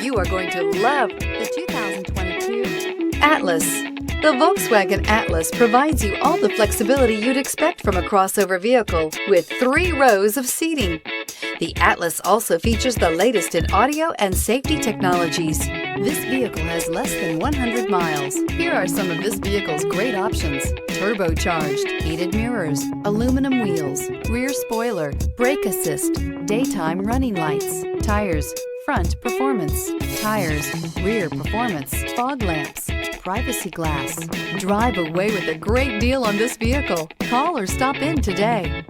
you are going to love the 2022 Atlas. The Volkswagen Atlas provides you all the flexibility you'd expect from a crossover vehicle with 3 rows of seating. The Atlas also features the latest in audio and safety technologies. This vehicle has less than 100 miles. Here are some of this vehicle's great options: turbocharged, heated mirrors, aluminum wheels, rear spoiler, brake assist, daytime running lights, tires, front performance, tires, rear performance, fog lamps, privacy glass. Drive away with a great deal on this vehicle. Call or stop in today.